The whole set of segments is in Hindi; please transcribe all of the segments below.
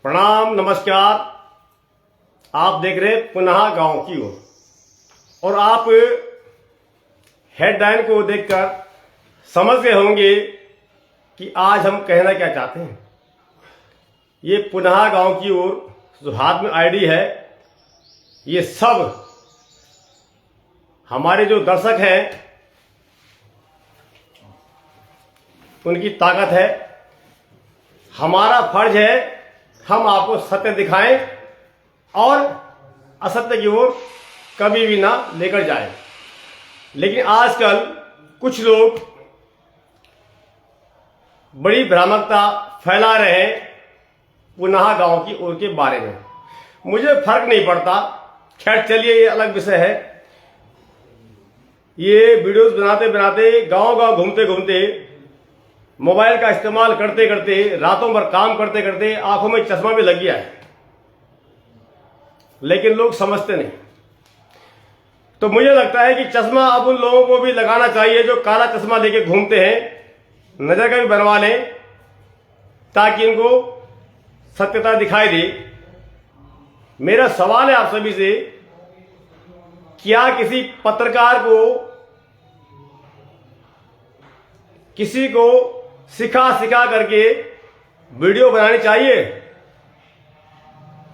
प्रणाम, नमस्कार। आप देख रहे पुनः गांव की ओर और आप हेडलाइन को देखकर समझ गए होंगे कि आज हम कहना क्या चाहते हैं। ये पुनः गांव की ओर जो हाथ में आईडी है, ये सब हमारे जो दर्शक हैं उनकी ताकत है। हमारा फर्ज है हम आपको सत्य दिखाएं और असत्य की ओर कभी भी ना लेकर जाएं। लेकिन आजकल कुछ लोग बड़ी भ्रामकता फैला रहे हैं पुनः गांव की ओर के बारे में। मुझे फर्क नहीं पड़ता, खैर चलिए ये अलग विषय है। ये वीडियोस बनाते बनाते गांव घूमते घूमते मोबाइल का इस्तेमाल करते करते रातों भर काम करते करते आंखों में चश्मा भी लग गया है, लेकिन लोग समझते नहीं। तो मुझे लगता है कि चश्मा अब उन लोगों को भी लगाना चाहिए जो काला चश्मा लेके घूमते हैं, नजर का भी बनवा लें ताकि इनको सत्यता दिखाई दे। मेरा सवाल है आप सभी से, क्या किसी पत्रकार को किसी को सिखा करके वीडियो बनानी चाहिए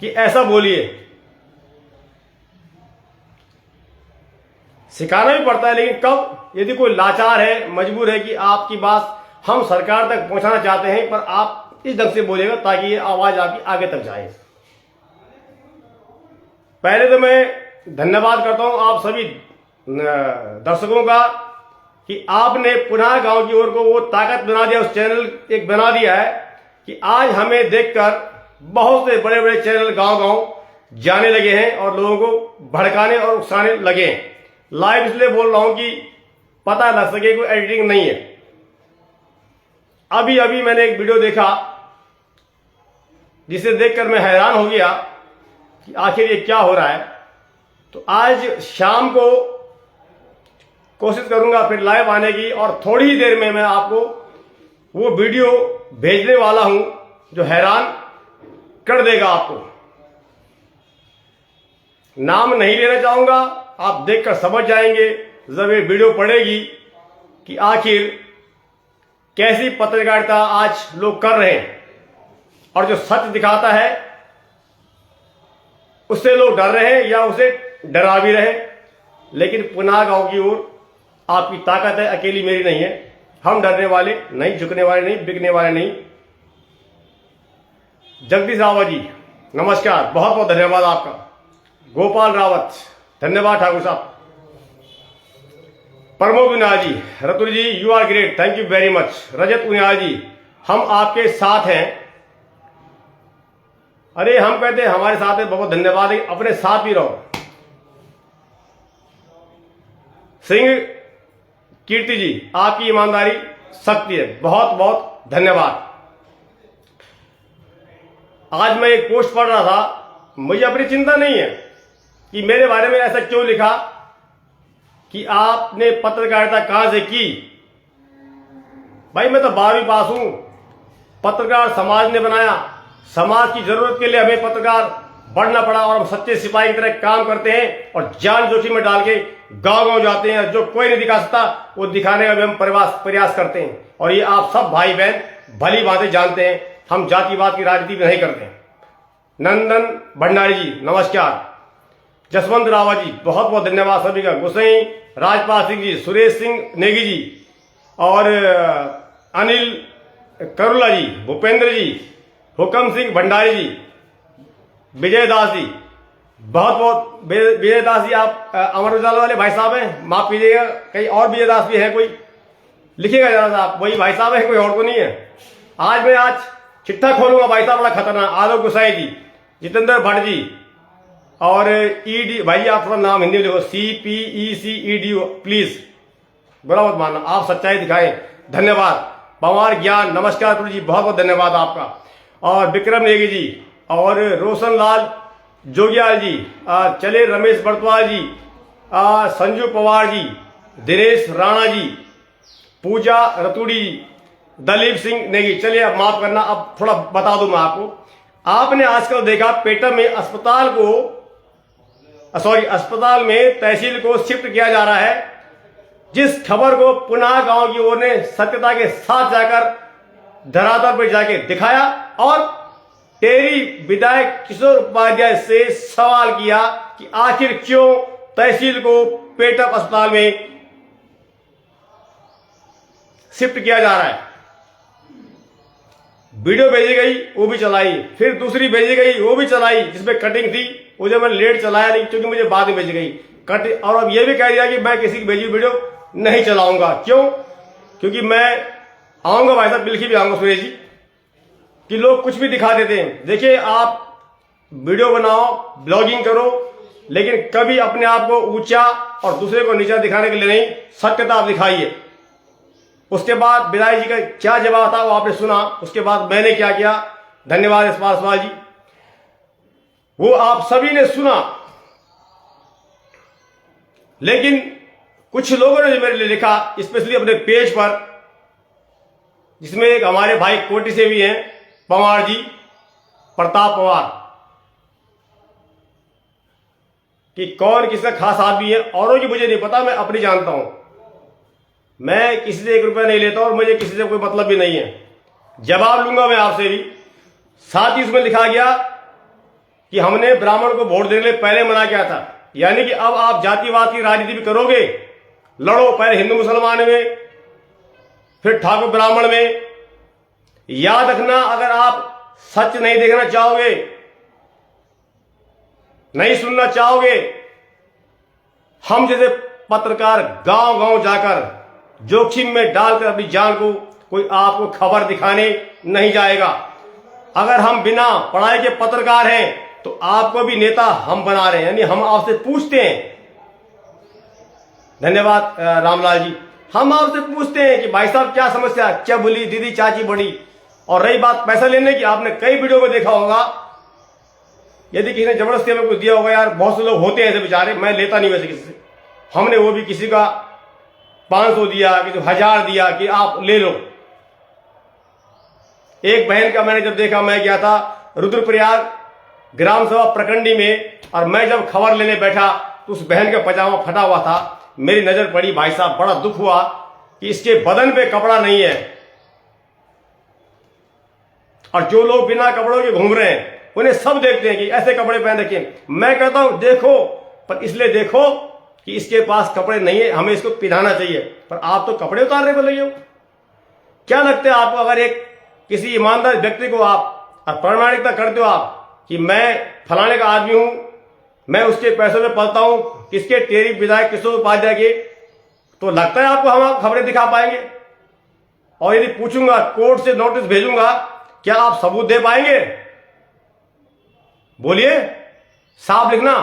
कि ऐसा बोलिए? सिखाना भी पड़ता है, लेकिन कब? यदि कोई लाचार है, मजबूर है कि आपकी बात हम सरकार तक पहुंचाना चाहते हैं, पर आप इस ढंग से बोलिएगा ताकि ये आवाज आपकी आगे तक जाए। पहले तो मैं धन्यवाद करता हूं आप सभी दर्शकों का कि आपने पुनः गांव की ओर को वो ताकत बना दिया, उस चैनल एक बना दिया है कि आज हमें देखकर बहुत से बड़े बड़े चैनल गांव जाने लगे हैं और लोगों को भड़काने और उकसाने लगे हैं। लाइव इसलिए बोल रहा हूं कि पता लग सके कोई एडिटिंग नहीं है। अभी अभी मैंने एक वीडियो देखा जिसे देखकर मैं हैरान हो गया कि आखिर ये क्या हो रहा है। तो आज शाम को कोशिश करूंगा फिर लाइव आने की और थोड़ी ही देर में मैं आपको वो वीडियो भेजने वाला हूं जो हैरान कर देगा आपको। नाम नहीं लेना चाहूंगा, आप देखकर समझ जाएंगे जब ये वीडियो पड़ेगी कि आखिर कैसी पत्रकारिता आज लोग कर रहे हैं। और जो सच दिखाता है उससे लोग डर रहे हैं या उसे डरा भी रहे। लेकिन पुनः गांव की ओर आपकी ताकत है, अकेली मेरी नहीं है। हम डरने वाले नहीं, झुकने वाले नहीं, बिकने वाले नहीं। जगदीश रावत जी नमस्कार, बहुत बहुत धन्यवाद आपका। गोपाल रावत धन्यवाद ठाकुर साहब। Pramod Uniyal ji, Ratul ji you are great, thank you very much. Rajat Uniyal ji हम आपके साथ हैं। अरे हम कहते हैं हमारे साथ है, बहुत धन्यवाद है, अपने साथ ही रहो। सिंह कीर्ति जी आपकी ईमानदारी शक्ति है, बहुत बहुत धन्यवाद। आज मैं एक पोस्ट पढ़ रहा था, मुझे अपनी चिंता नहीं है कि मेरे बारे में ऐसा क्यों लिखा कि आपने पत्रकारिता कहां से की। भाई मैं तो 12वीं पास हूं। पत्रकार समाज ने बनाया, समाज की जरूरत के लिए हमें पत्रकार बढ़ना पड़ा और हम सच्चे सिपाही की तरह काम करते हैं और जान जोखिम में डाल के गांव जाते हैं। जो कोई नहीं दिखा सकता वो दिखाने का भी हम प्रयास करते हैं। और ये आप सब भाई बहन भली बातें जानते हैं, हम जातिवाद की राजनीति भी नहीं करते। नंदन भंडारी जी नमस्कार। जसवंत रावत जी बहुत बहुत धन्यवाद सभी का। गुसई राजपाल सिंह जी, सुरेश सिंह नेगी जी और अनिल करुला जी, भूपेंद्र जी, हुकम सिंह भंडारी जी, विजय दास जी बहुत बहुत। विजय दास जी आप अमर उजाला वाले भाई साहब हैं, माफ कीजिएगा, कहीं और विजय दास भी है कोई, लिखिएगा जरा साहब, वही भाई साहब है, कोई और तो नहीं है। आज चिट्ठा खोलूंगा भाई साहब, बड़ा खतरनाक। आलोक गुसाई जी, जितेंद्र भट्ट जी और ईडी भाई, आप थोड़ा नाम हिंदी में लिखो, CPECEDU, प्लीज बुरा मत मानना, आप सच्चाई दिखाएं, धन्यवाद। पवार ज्ञान नमस्कार गुरु जी, बहुत बहुत धन्यवाद आपका। और विक्रम नेगी जी और रोशन लाल जोगियाल जी, चले रमेश बर्तवाल जी, संजू पवार जी, दिनेश राणा जी, पूजा रतुड़ी जी, दलीप सिंह नेगी। चलिए अब माफ करना, अब थोड़ा बता दूं मैं आपको। आपने आजकल देखा पेटा में अस्पताल में तहसील को शिफ्ट किया जा रहा है, जिस खबर को पुनः गांव की ओर ने सत्यता के साथ जाकर धरातल पर जाके दिखाया और टेरी विधायक किशोर उपाध्याय से सवाल किया कि आखिर क्यों तहसील को पेटअप अस्पताल में शिफ्ट किया जा रहा है। वीडियो भेजी गई, वो भी चलाई, फिर दूसरी भेजी गई, वो भी चलाई, जिसमें कटिंग थी, वो जब मैंने लेट चलाया नहीं क्योंकि मुझे बाद में भेजी गई कट। और अब ये भी कह दिया कि मैं किसी की भेजी वीडियो नहीं चलाऊंगा। क्यों? क्योंकि मैं आऊंगा भाई साहब, बिल्कुल भी आऊंगा सुरेश जी, कि लोग कुछ भी दिखा देते हैं। देखिए, आप वीडियो बनाओ, ब्लॉगिंग करो, लेकिन कभी अपने आप को ऊंचा और दूसरे को नीचा दिखाने के लिए नहीं, सत्यता आप दिखाइए। उसके बाद विधायक जी का क्या जवाब था वो आपने सुना। उसके बाद मैंने क्या किया, धन्यवाद यशपाल सवाल जी, वो आप सभी ने सुना। लेकिन कुछ लोगों ने मेरे लिए लिखा, स्पेशली अपने पेज पर, जिसमें एक हमारे भाई कोटी से भी हैं, पवार जी, प्रताप पवार, कि कौन किसका खास आदमी है। औरों की मुझे नहीं पता, मैं अपनी जानता हूं। मैं किसी से 1 रुपया नहीं लेता और मुझे किसी से कोई मतलब भी नहीं है। जवाब लूंगा मैं आपसे भी। साथ ही उसमें लिखा गया कि हमने ब्राह्मण को वोट देने के लिए पहले मना किया था, यानी कि अब आप जातिवाद की राजनीति भी करोगे, लड़ो, पहले हिंदू मुसलमान में, फिर ठाकुर ब्राह्मण में। याद रखना, अगर आप सच नहीं देखना चाहोगे, नहीं सुनना चाहोगे, हम जैसे पत्रकार गांव गांव जाकर जोखिम में डालकर अपनी जान को कोई आपको खबर दिखाने नहीं जाएगा। अगर हम बिना पढ़ाई के पत्रकार हैं तो आपको भी नेता हम बना रहे हैं, यानी हम आपसे पूछते हैं। धन्यवाद रामलाल जी। हम आपसे पूछते हैं कि भाई साहब क्या समस्या, क्या बोली दीदी चाची बड़ी। और रही बात पैसा लेने की, आपने कई वीडियो में देखा होगा, यदि किसी ने जबरदस्ती हमें कुछ दिया होगा, यार बहुत से लोग होते हैं ऐसे बेचारे, मैं लेता नहीं वैसे किसी से। हमने वो भी किसी का 500 दिया, किसी 1000 दिया कि आप ले लो। एक बहन का मैंने जब देखा, मैं गया था रुद्रप्रयाग ग्राम सभा प्रखंडी में, और मैं जब खबर लेने बैठा तो उस बहन का पजामा फटा हुआ था। मेरी नजर पड़ी, भाई साहब बड़ा दुख हुआ कि इसके बदन पे कपड़ा नहीं है। और जो लोग बिना कपड़ों के घूम रहे हैं उन्हें सब देखते हैं कि ऐसे कपड़े पहन रखे। मैं कहता हूं देखो, पर इसलिए देखो कि इसके पास कपड़े नहीं है, हमें इसको पिधाना चाहिए। पर आप तो कपड़े उतारने को लगे हो। क्या लगता है आपको, अगर एक किसी ईमानदार व्यक्ति को आप प्रामाणिकता करते हो आप कि मैं फलाने का आदमी हूं, मैं उसके पैसों में पलता हूं, किसके टेरी विधायक किशोर उपाध्याय के, तो लगता है आपको हम खबरें दिखा पाएंगे? और यदि पूछूंगा, कोर्ट से नोटिस भेजूंगा, क्या आप सबूत दे पाएंगे? बोलिए, साफ लिखना।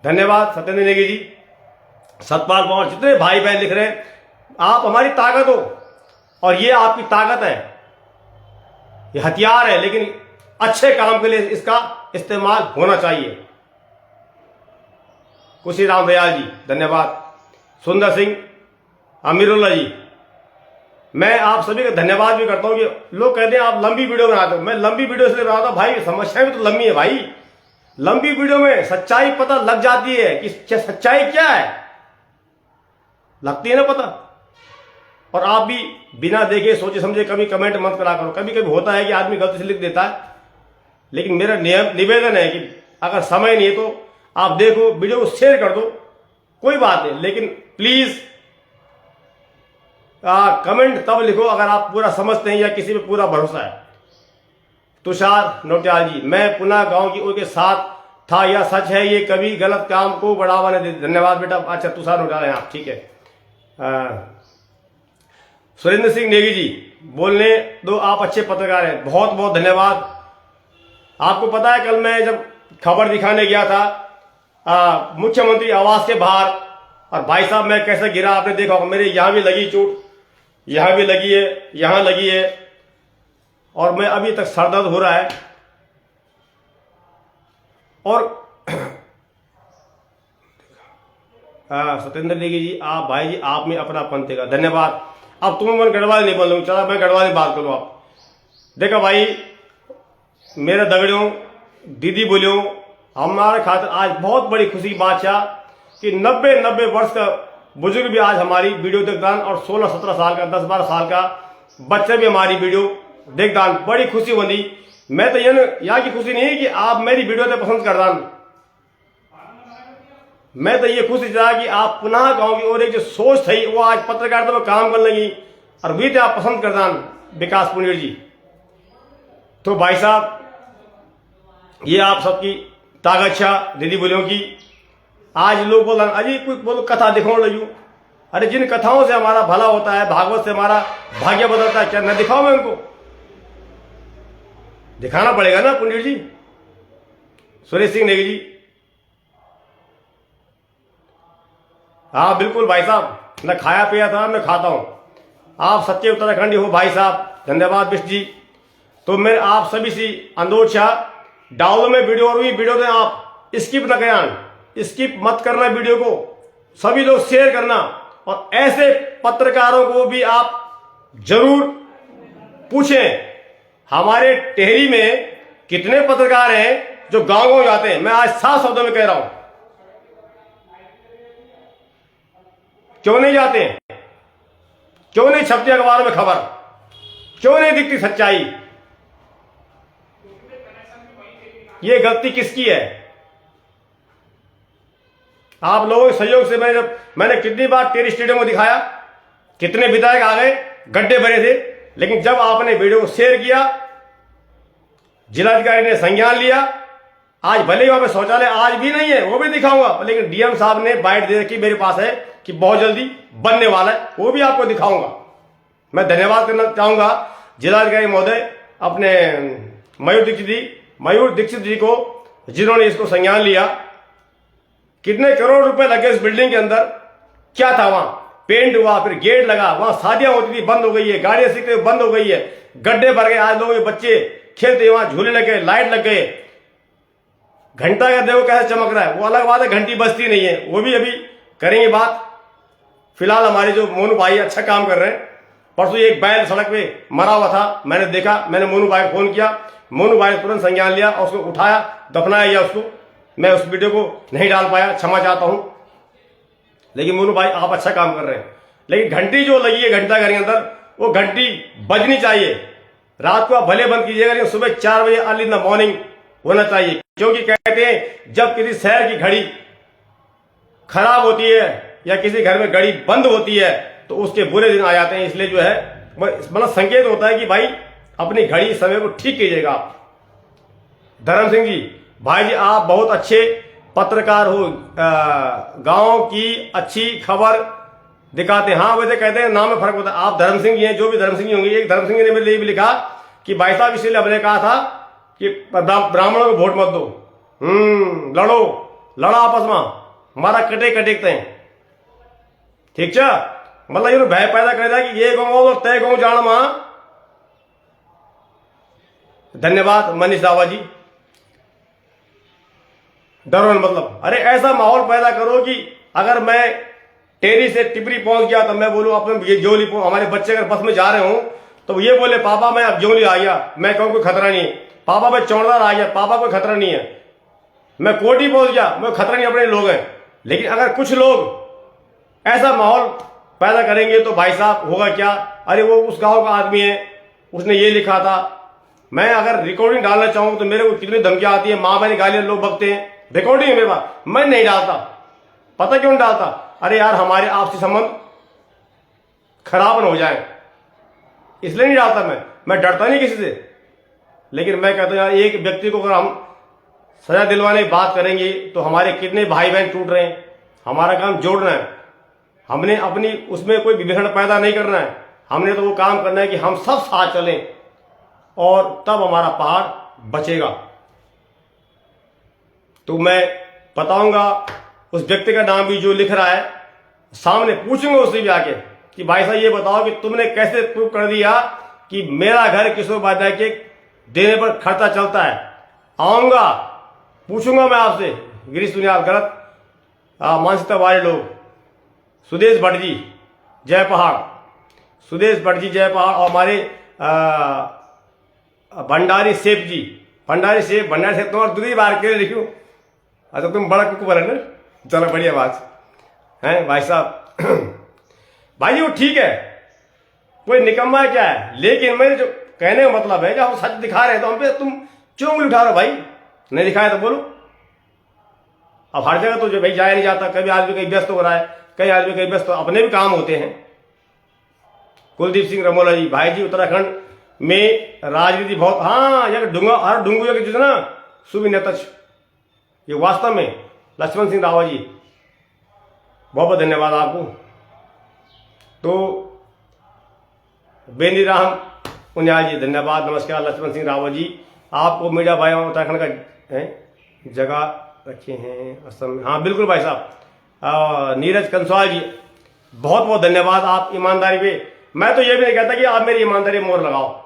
धन्यवाद सत्येंद्र नेगी जी, सतपाल पवार, जितने भाई बहन लिख रहे हैं, आप हमारी ताकत हो और ये आपकी ताकत है, ये हथियार है, लेकिन अच्छे काम के लिए इसका इस्तेमाल होना चाहिए। खुशी राम दयाल जी धन्यवाद, सुंदर सिंह, अमीरुल्ला जी, मैं आप सभी का धन्यवाद भी करता हूं कि लोग कहते हैं आप लंबी वीडियो बनाते हो। मैं लंबी वीडियो इसलिए बनाता हूं, भाई समस्याएं भी तो लंबी है भाई। लंबी वीडियो में सच्चाई पता लग जाती है कि सच्चाई क्या है, लगती है ना पता। और आप भी बिना देखे सोचे समझे कभी कमेंट मत करा करो। कभी कभी होता है कि आदमी गलती से लिख देता है, लेकिन मेरा निवेदन है कि अगर समय नहीं है तो आप देखो, वीडियो को शेयर कर दो, कोई बात नहीं, लेकिन प्लीज कमेंट तब लिखो अगर आप पूरा समझते हैं या किसी पे पूरा भरोसा है। तुषार नोटियाल जी, मैं पुनः गांव की ओर के साथ था, यह सच है, ये कभी गलत काम को बढ़ावा नहीं देते। धन्यवाद बेटा। अच्छा, तुषार नोटियाल हैं आप, ठीक है। सुरेंद्र सिंह नेगी जी, बोलने दो, आप अच्छे पत्रकार हैं, बहुत बहुत धन्यवाद। आपको पता है कल मैं जब खबर दिखाने गया था मुख्यमंत्री आवास के बाहर, और भाई साहब मैं कैसे गिरा आपने देखा होगा, मेरे यहां भी लगी चोट, यहां भी लगी है, यहां लगी है, और मैं अभी तक सर दर्द हो रहा है। और सत्येंद्र नेगी जी, आप भाई जी, आप में अपनापन देगा, धन्यवाद। अब तुम मैं गढ़वाली नहीं बोलूँ, चला मैं गढ़वाली बात करूँ। आप देखो भाई, मेरे दगड़ियों, दीदी बोलियो, हमारे खातिर आज बहुत बड़ी खुशी की बात है कि 90 वर्ष का बुजुर्ग भी आज हमारी वीडियो देखदान, और 16-17 साल का, 10-12 साल का बच्चा भी हमारी वीडियो देखदान। बड़ी खुशी होती। मैं तो यहाँ की खुशी नहीं है कि आप मेरी वीडियो तो पसंद कर दान, मैं तो ये खुशी चाह कि आप पुनः गाँव की और एक जो सोच थी वो आज पत्रकारिता में काम करने लगी, और भी तो आप पसंद कर दान विकास पुनेर जी। तो भाई साहब, ये आप सबकी ताकत छा दीदी बोलियों की। आज लोग बोल अजी कोई बोलो कथा दिखाओ लगी। अरे जिन कथाओं से हमारा भला होता है, भागवत से हमारा भाग्य बदलता है, क्या न दिखाओ मैं उनको? दिखाना पड़ेगा ना पुनीर जी, सुरेश सिंह नेगी जी। हाँ बिल्कुल भाई साहब, न खाया पिया था मैं खाता हूं। आप सच्चे उत्तराखंडी हो भाई साहब, धन्यवाद बिष्ट जी। तो मैं आप सभी से अनुरोध छा, डाउनलोड में वीडियो और भी वीडियो दें, आप स्किप न करें, स्किप मत करना वीडियो को, सभी लोग शेयर करना। और ऐसे पत्रकारों को भी आप जरूर पूछें। हमारे टेहरी में कितने पत्रकार हैं जो गांव गांव जाते हैं, मैं आज 7 शब्दों में कह रहा हूं, क्यों नहीं जाते हैं? क्यों नहीं छपती अखबारों में खबर? क्यों नहीं दिखती सच्चाई? ये गलती किसकी है? आप लोगों के सहयोग से मैंने कितनी बार टेरी स्टेडियम को दिखाया, कितने विधायक आ गए, गड्ढे भरे थे, लेकिन जब आपने वीडियो को शेयर किया, जिलाधिकारी ने संज्ञान लिया। आज भले ही वहां पे शौचालय आज भी नहीं है, वो भी दिखाऊंगा, लेकिन डीएम साहब ने बाइट दे रखी मेरे पास है कि बहुत जल्दी बनने वाला है, वो भी आपको दिखाऊंगा। मैं धन्यवाद करना चाहूंगा जिलाधिकारी महोदय, अपने मयूर दीक्षित जी को, जिन्होंने इसको संज्ञान लिया। कितने करोड़ रुपए लगे इस बिल्डिंग के अंदर, क्या था वहां? पेंट हुआ, फिर गेट लगा, वहां शादियां होती थी, बंद हो गई है, गाड़ियां सीखते बंद हो गई है, गड्ढे भर गए, आज लोगों के बच्चे खेलते, वहां झूले लग गए, लाइट लग गए, घंटा का देखो कैसे चमक रहा है। वो अलग बात है, घंटी बजती नहीं है, वो भी अभी करेंगे बात। फिलहाल हमारे जो मोनू भाई अच्छा काम कर रहे हैं। परसों एक बैल सड़क पे मरा हुआ था, मैंने देखा, मैंने मोनू भाई को फोन किया, मोनू भाई ने तुरंत संज्ञान लिया और उसको उठाया, दफनाया गया उसको। मैं उस वीडियो को नहीं डाल पाया, क्षमा चाहता हूं, लेकिन मोनू भाई आप अच्छा काम कर रहे हैं। लेकिन घंटी जो लगी है घंटाघर के अंदर, वो घंटी बजनी चाहिए। रात को आप भले बंद कीजिएगा, लेकिन सुबह 4 बजे अर्ली इन द मॉर्निंग होना चाहिए, क्योंकि कहते हैं जब किसी शहर की घड़ी खराब होती है या किसी घर में घड़ी बंद होती है तो उसके बुरे दिन आ जाते हैं। इसलिए जो है मतलब संकेत होता है कि भाई अपनी घड़ी समय को ठीक कीजिएगा आप। धर्म सिंह जी, भाई जी आप बहुत अच्छे पत्रकार हो, गांव की अच्छी खबर दिखाते हैं। हाँ वैसे कहते हैं नाम में फर्क होता है, आप धर्म सिंह जी हैं, जो भी धर्म सिंह जी होंगे। एक धर्म सिंह ने मेरे लिए भी लिखा कि भाई साहब इसलिए हमने कहा था कि ब्राह्मणों को वोट मत दो, लड़ो आपस में, हमारा कटे कटेकते हैं, ठीक है। मतलब ये भय पैदा कर दिया कि ये गाँव और तय गाँव जान मां। धन्यवाद मनीष दावा जी। डरो मतलब, अरे ऐसा माहौल पैदा करो कि अगर मैं टेरी से टिपरी पहुंच गया तो मैं बोलूं अपने जोली, हमारे बच्चे अगर बस में जा रहे हो तो ये बोले पापा मैं अब जोली आ गया, मैं कहूं कोई खतरा नहीं है, पापा मैं चौड़दार आ गया, पापा कोई खतरा नहीं है, मैं कोटी पहुंच गया, मैं खतरा नहीं, अपने लोग हैं। लेकिन अगर कुछ लोग ऐसा माहौल पैदा करेंगे तो भाई साहब होगा क्या? अरे वो उस गांव का आदमी है, उसने ये लिखा था। मैं अगर रिकॉर्डिंग डालना चाहूं तो मेरे को कितनी धमकियां आती है, मां बहनी गालियां लोग बकते हैं, रिकॉर्डिंग है मेरे पास, मैं नहीं डालता। पता क्यों नहीं डालता? अरे यार हमारे आपसी संबंध खराब न हो जाए, इसलिए नहीं डालता। मैं डरता नहीं किसी से, लेकिन मैं कहता हूं यार एक व्यक्ति को अगर हम सजा दिलवाने की बात करेंगे तो हमारे कितने भाई बहन टूट रहे हैं। हमारा काम जोड़ना है, हमने अपनी उसमें कोई विभेदन पैदा नहीं करना है, हमने तो वो काम करना है कि हम सब साथ चलें और तब हमारा पहाड़ बचेगा। तो मैं बताऊंगा उस व्यक्ति का नाम भी जो लिख रहा है, सामने पूछूंगा उससे भी आके कि भाई साहब ये बताओ कि तुमने कैसे प्रूव कर दिया कि मेरा घर किशोर उपाध्याय के देने पर खर्चा चलता है। आऊंगा, पूछूंगा मैं आपसे, गिरीश सुनियाल गलत मानसिकता वाले लोग, सुदेश भट्ट जी जय पहाड़, सुदेश भट्ट जी जयपाल और हमारे भंडारी सेठ जी, भंडारी सेठ तुम्हारे दूसरी बार के लिए लिखूं। अच्छा तुम बड़ा कुक बने ना, चलो बढ़िया बात है भाई साहब। भाई वो ठीक है, कोई निकम्मा है क्या है, लेकिन मेरे जो कहने का मतलब है कि हम सच दिखा रहे हैं तो हम पे तुम क्यों उंगली उठा रहे हो भाई? नहीं दिखाया तो बोलो। अब हर जगह तो जो भाई जाया नहीं जाता, कभी आदमी कहीं व्यस्त हो रहा है, कई आदमी कहीं व्यस्त, अपने भी काम होते हैं। कुलदीप सिंह रमोला जी, भाई जी उत्तराखंड में राजनीति बहुत, हाँ यार डूंगा हर डूंगू जितना सुविनतच, ये वास्तव में लक्ष्मण सिंह रावत जी बहुत बहुत धन्यवाद आपको। तो बेनी राम उन्याल जी धन्यवाद, नमस्कार लक्ष्मण सिंह रावत जी, आपको मीडिया भाई उत्तराखंड का जगह रखे हैं असम में, हाँ बिल्कुल भाई साहब। नीरज कंसवाल जी बहुत बहुत धन्यवाद, आप ईमानदारी पे, मैं तो ये भी नहीं कहता कि आप मेरी ईमानदारी मोहर लगाओ,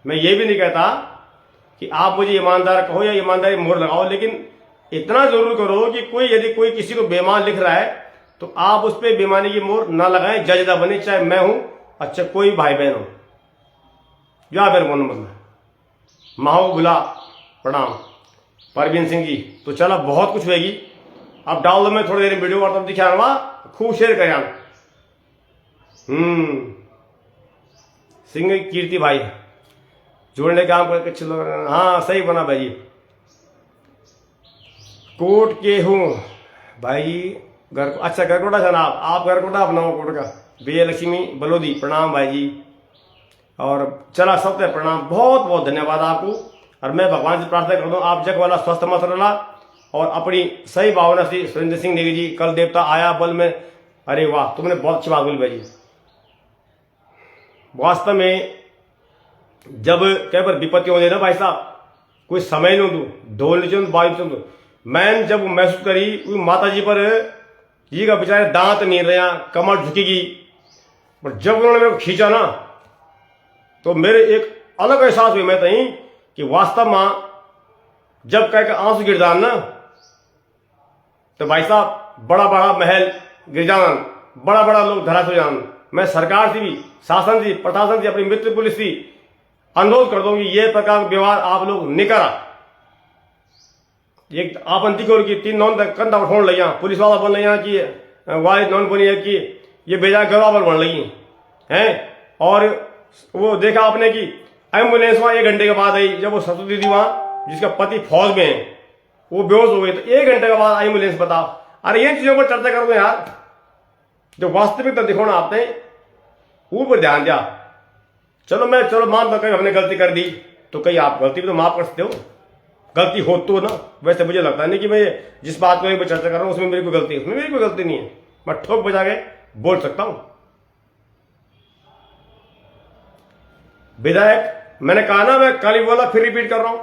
मैं ये भी नहीं कहता कि आप मुझे ईमानदार कहो या ईमानदारी मोहर लगाओ, लेकिन इतना जरूर करो कि कोई यदि कोई किसी को बेईमान लिख रहा है तो आप उस पर बेईमानी की मोहर ना लगाएं, जज ना बने, चाहे मैं हूं अच्छा कोई भाई बहन हो। या फिर मोन मतलब माहो बुला प्रणाम परवीन सिंह जी, तो चला बहुत कुछ होगी, अब डाल दो मैं थोड़ी देर वीडियो और तब दिखा खूब शेयर करें। सिंह कीर्ति भाई जोड़ने का काम करके चलो, हाँ सही बना भाई जी। कोट के हूँ भाई घर, अच्छा गरकोटा जनाब, आप गरकोटा अपनाओ कोट का। विजय लक्ष्मी बलोदी प्रणाम भाई जी, और चला सबसे प्रणाम, बहुत बहुत धन्यवाद आपको। और मैं भगवान से प्रार्थना करता हूँ आप जग वाला स्वस्थ मत रहना, और अपनी सही भावना से सुरेंद्र सिंह नेगी जी, कल देवता आया बल में, अरे वाह तुमने बहुत अच्छी बात बोली भाई जी। वास्तव में जब कई बार विपत्ति होती है ना भाई साहब, कोई समय नहीं दू ढोल नीचे बाजू तो मैंने जब महसूस करी माता जी पर जी का बेचारे दांत नहीं रहे, कमर झुकेगी, पर जब उन्होंने मेरे को खींचा ना तो मेरे एक अलग एहसास हुई, मैं कहीं कि वास्तव में जब कह के आंसू गिर जान ना तो भाई साहब बड़ा बड़ा महल गिर जान, बड़ा बड़ा लोग धराश हो जान। मैं सरकार से भी, शासन से, प्रशासन से, अपनी मित्र पुलिस से अनुरोध कर दूं कि ये प्रकार का व्यवहार आप लोग नहीं करा। एक आपंती को की 3 नॉन कंधा उठाने लगे, पुलिस वाला बन रही कि वाई नॉन बनी है कि ये बेजा गवाबर बन रही हैं। और वो देखा आपने कि एम्बुलेंस वहां 1 घंटे के बाद आई, जब वो ससुर दीदी वहां जिसका पति फौज में है वो बेहोश हो गए, तो 1 घंटे के बाद एम्बुलेंस बताओ। अरे इन चीजों पर चर्चा करो यार, जो वास्तविकता दिखो ना आपने ऊपर ध्यान दिया। चलो मैं मान लो कहीं हमने गलती कर दी, तो कहीं आप गलती भी तो माफ कर सकते हो, गलती हो तो ना। वैसे मुझे लगता नहीं कि मैं जिस बात को चर्चा कर रहा हूं उसमें मेरी कोई गलती है, उसमें मेरी कोई गलती नहीं है, मैं ठोक बजा के बोल सकता हूं। विधायक मैंने कहा ना, मैं कल ही बोला फिर रिपीट कर रहा हूं,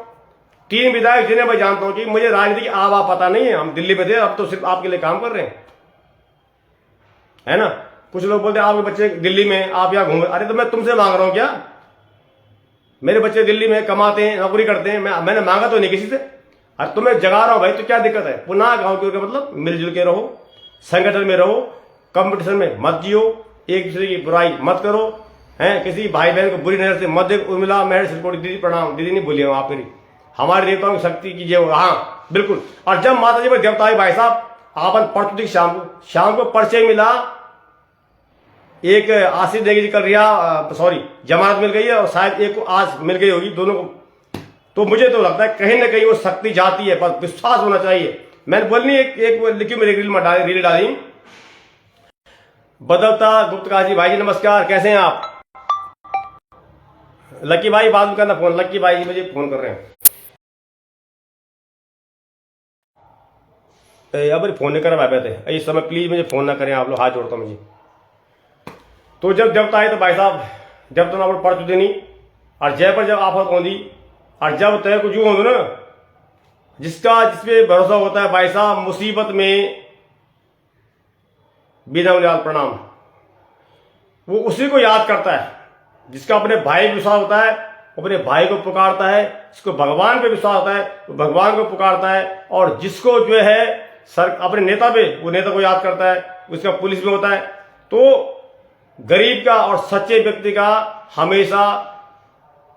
3 विधायक जिन्हें मैं जानता हूं कि मुझे राजनीति की आवा पता नहीं है, हम दिल्ली में थे, अब तो सिर्फ आपके लिए काम कर रहे हैं, है ना। कुछ लोग बोलते हैं आपके बच्चे दिल्ली में, आप यहां घूम, अरे तो मैं तुमसे मांग रहा हूं क्या? मेरे बच्चे दिल्ली में कमाते हैं, नौकरी करते हैं, मैंने मांगा तो नहीं किसी से। अरे तुम्हें जगा रहा हूं भाई, तो क्या दिक्कत है? पुनः गांव के मतलब मिलजुल के रहो, संगठन में रहो, कंपटीशन में मत जियो, एक दूसरे की बुराई मत करो, हैं किसी भाई बहन को बुरी नजर से मत देखो। उर्मिला मेहर सिलकोटी दीदी प्रणाम, दीदी नहीं भूलिए आप मेरी, हमारे देवताओं की शक्ति कीजिए, हाँ बिल्कुल। और जब माता जी पर देवता आई भाई साहब, आपन परसों शाम को पर्चे मिला, एक आशीष देगी जी कल रिहा सॉरी जमानत मिल गई है, और शायद एक को आज मिल गई होगी, दोनों को। तो मुझे तो लगता है कहीं ना कहीं वो शक्ति जाती है, बस विश्वास होना चाहिए। मैंने बोलनी एक लिखी मेरे रील में रील डाली, बदलता गुप्तका जी भाई जी नमस्कार, कैसे हैं आप? लक्की भाई बाद में करना फोन, लक्की भाई जी मुझे फोन कर रहे हैं, अब फोन नहीं कर रहा थे इस समय, प्लीज मुझे फोन ना करें आप लोग, हाथ जोड़ता हूं मुझे। तो जब देवता आए तो भाई साहब जब तो ना पढ़ चुके नहीं, और जय पर जब आफत होती, और जब तय कुछ हो ना, जिसका जिसपे भरोसा होता है भाई साहब, मुसीबत में बिना उन्याल प्रणाम, वो उसी को याद करता है। जिसका अपने भाई पे विश्वास होता है अपने भाई को पुकारता है, जिसको भगवान पे विश्वास होता है वो भगवान को पुकारता है, और जिसको जो है सर अपने नेता पे, वो नेता को याद करता है, उसका पुलिस में होता है। तो गरीब का और सच्चे व्यक्ति का हमेशा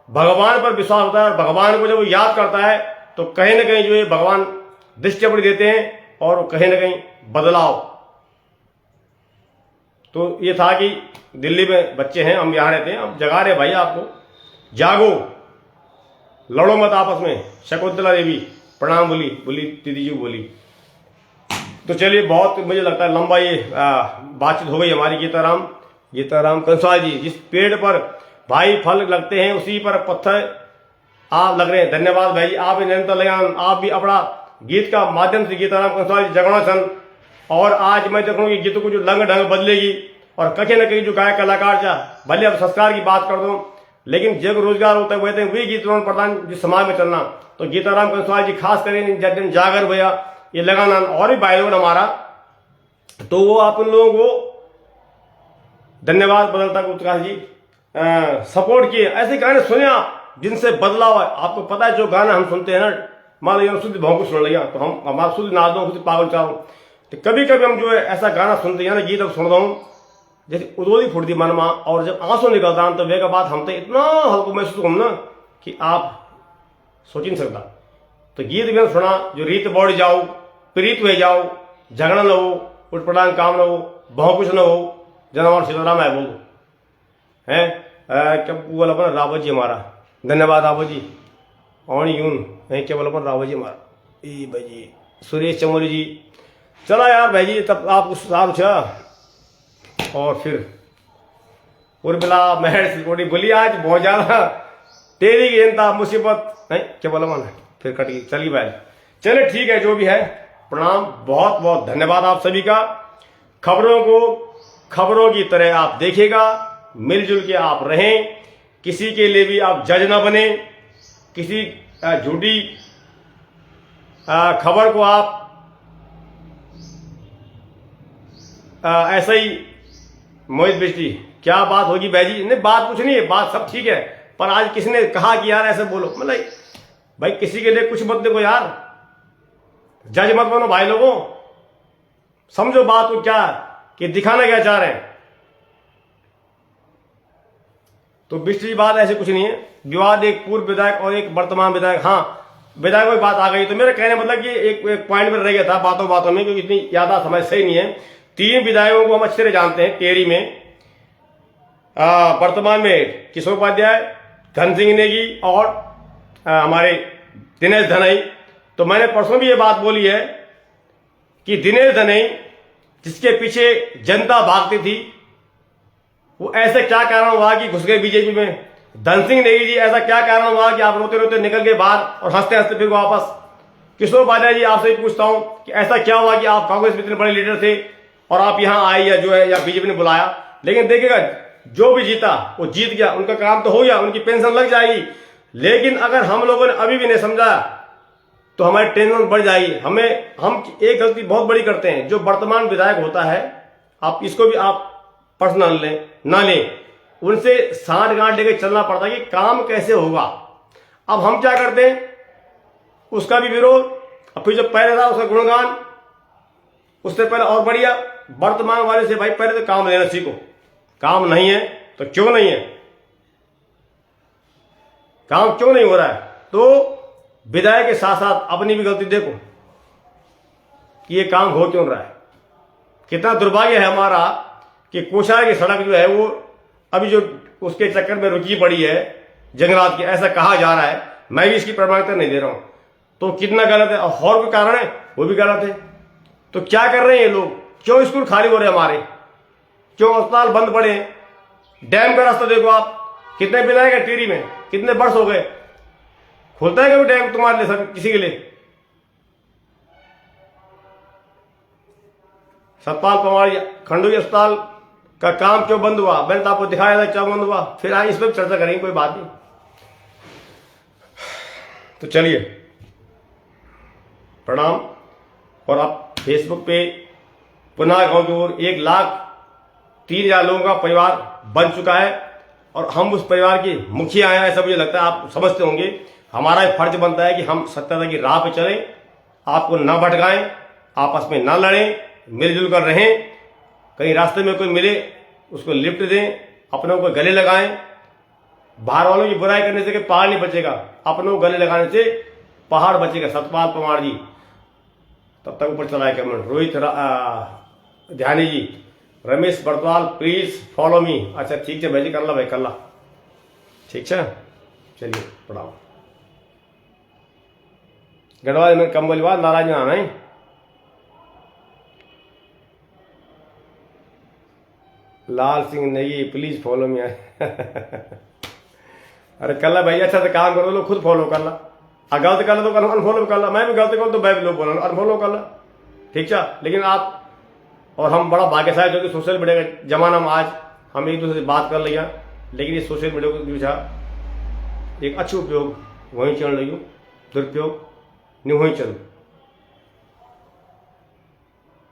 भगवान पर विश्वास होता है, और भगवान को जब वो याद करता है तो कहीं ना कहीं जो है भगवान दृष्टि अपनी देते हैं और कहीं ना कहीं बदलाव। तो ये था कि दिल्ली में बच्चे हैं, हम यहाँ रहते हैं, हम जगा रहे भाई आपको, जागो, लड़ो मत आपस में। शकुंतला देवी प्रणाम बोली दीदी जी बोली। तो चलिए, बहुत मुझे लगता है लंबा ये बातचीत हो गई हमारी। गीताराम कंसाल जी, जिस पेड़ पर भाई फल लगते हैं उसी पर पत्थर आप लग रहे हैं। धन्यवाद भाई, आप भी निरंतर लगान, आप भी अपना गीत का माध्यम से गीताराम कंसाल जी जगना सन। और आज मैं देख रहा हूँ कि गीतों को जो लंग ढंग बदलेगी, और कहीं ना कहीं जो गायक कलाकार चाह भले अब संस्कार की बात कर दो, लेकिन जग रोजगार होता है वैसे वही गीत प्रधान जिस समाज में चलना। तो गीताराम कंसाल जी खास करें जन जागर भैया ये लगाना, और भी भाई लोग हमारा, तो वो आप उन लोगों को धन्यवाद बदलता उत्कर्ष जी सपोर्ट किए। ऐसे गाने सुने आप जिनसे बदलाव है। आपको पता है जो गाना हम सुनते हैं ना, मान लीजिए शुद्ध भाव को सुन लिया तो हम हमारा शुद्ध नाच दो, शुद्ध पागल चारों, तो कभी कभी हम जो है ऐसा गाना सुनते हैं ना, गीत अब सुन रहा हूँ जैसे उदोदी फुर्ती मन में, और जब आंसू निकलता है तो वे का बात हम तो इतना हल्को महसूस हम ना कि आप सोच नहीं सकता। तो गीत भी सुना जो रीत बढ़ जाओ, प्रीत हुए जाओ, झगड़ा न हो, उठपटांग काम न हो, बहु कुछ न हो, जनवार सीताराम है बोलो है क्या बोला अपन रावत जी हमारा। धन्यवाद रावत जी, और यून है क्या बोला अपन रावत जी हमारा। ए भाई जी सुरेश चमोली जी, चला यार भाई जी, तब आप उस साल उछा। और फिर उर्मिला महर सिकोटी बोली आज बहुत ज्यादा तेरी की जनता मुसीबत है क्या बोला मन, फिर कट गई, चली भाई। चले ठीक है, जो भी है प्रणाम, बहुत बहुत धन्यवाद आप सभी का। खबरों को खबरों की तरह आप देखिएगा, मिलजुल के आप रहें, किसी के लिए भी आप जज ना बने, किसी झूठी खबर को आप ऐसा ही मोहित बिस्टी क्या बात होगी भाई जी, नहीं बात कुछ नहीं है, बात सब ठीक है, पर आज किसी ने कहा कि यार ऐसे बोलो, मतलब भाई किसी के लिए कुछ मत देखो यार, जज मत बनो भाई लोगों, समझो बात को क्या कि दिखाना क्या चाह रहे हैं। तो बिस्टी बात ऐसे कुछ नहीं है, विवाद एक पूर्व विधायक और एक वर्तमान विधायक, हाँ विधायक की बात आ गई। तो मेरा कहने मतलब कि एक पॉइंट में रह गया था बातों बातों में, क्योंकि इतनी ज्यादा समय सही नहीं है। 3 विधायकों को हम अच्छे से जानते हैं टेरी में, वर्तमान में किशोर उपाध्याय, धन सिंह नेगी और हमारे दिनेश धनई। तो मैंने परसों भी ये बात बोली है कि दिनेश धनई जिसके पीछे जनता भागती थी, वो ऐसे क्या कारण हुआ कि घुस गए बीजेपी में। धन सिंह नेगी जी ऐसा क्या कारण हुआ कि आप रोते रोते निकल गए बाहर और हंसते हंसते फिर वापस। किशोर उपाध्याय जी आपसे भी पूछता हूं कि ऐसा क्या हुआ कि आप कांग्रेस में इतने बड़े लीडर थे और आप यहां आए, या जो है या बीजेपी ने बुलाया। लेकिन देखिएगा जो भी जीता वो जीत गया, उनका काम तो हो गया, उनकी पेंशन लग जाएगी। लेकिन अगर हम लोगों ने अभी भी नहीं समझा तो हमारी टेंशन बढ़ जाएगी। हम एक गलती बहुत बड़ी करते हैं, जो वर्तमान विधायक होता है, आप इसको भी आप पर्सनल लें ना लें, उनसे साठ गांठ लेके चलना पड़ता है कि काम कैसे होगा। अब हम क्या करते हैं, उसका भी विरोध, और फिर जो पहले था उसका गुणगान, उससे पहले और बढ़िया। वर्तमान वाले से भाई पहले तो काम लेना सीखो, काम नहीं है तो क्यों नहीं है, काम क्यों नहीं हो रहा है, तो विधायक के साथ साथ अपनी भी गलती देखो कि ये काम हो क्यों रहा है। कितना दुर्भाग्य है हमारा कि कोषागार की सड़क जो है वो अभी जो उसके चक्कर में रुकी पड़ी है जंगलात की, ऐसा कहा जा रहा है। मैं भी इसकी प्रमाणिकता नहीं दे रहा हूं, तो कितना गलत है। और कोई कारण है वो भी गलत है। तो क्या कर रहे हैं ये लोग, क्यों स्कूल खाली हो रहे हैं हमारे, क्यों अस्पताल बंद पड़े हैं। डैम का रास्ता देखो आप, कितने बिल आएगा टीरी में, कितने वर्ष हो गए, खुलता है कभी डैम तुम्हारे लिए, सर किसी के लिए। सतपाल पवार खंडोई अस्पताल का काम क्यों बंद हुआ, मैंने तो आपको दिखाया था क्या बंद हुआ। फिर आज इस पर चर्चा करेंगे, कोई बात नहीं। तो चलिए प्रणाम। और आप फेसबुक पे पुनः गांव की ओर 1,03,000 लोगों का परिवार बन चुका है, और हम उस परिवार के मुखिया हैं, ऐसा मुझे लगता है आप समझते होंगे। हमारा एक फर्ज बनता है कि हम सत्यता की राह पे चलें, आपको न भटकाएं, आपस में न लड़ें, मिलजुल कर रहें। कहीं रास्ते में कोई मिले उसको लिफ्ट दें, अपनों को गले लगाएं। बाहर वालों की बुराई करने से कि पहाड़ नहीं बचेगा, अपनों को गले लगाने से पहाड़ बचेगा। सतपाल परमार जी, तब तक ऊपर चला है comment. Rohit Dhyani ji, Ramesh Bartwal please follow me. अच्छा ठीक है भाई जी, कर ला भाई, कर ला, ठीक है, चलिए पढ़ाओ। गढ़वाल में कम बोली बात, नाराज ना आना है। लाल सिंह नहीं, प्लीज फॉलो मी। अरे कर ला भाई, अच्छा तो काम करो, लो खुद फॉलो कर ला। गलत कर ला तो अनफॉलो कर ला, मैं भी गलत करूँ तो मैं भी लोग बोला अनफॉलो कर ला, ठीक है। लेकिन आप और हम बड़ा भाग्यशाली जो कि सोशल मीडिया का जमाना में आज हम एक दूसरे से बात कर लिया। लेकिन ये सोशल मीडिया को जो एक अच्छो उपयोग वहीं चल रही हो, दुरुपयोग नहीं वहीं चलो।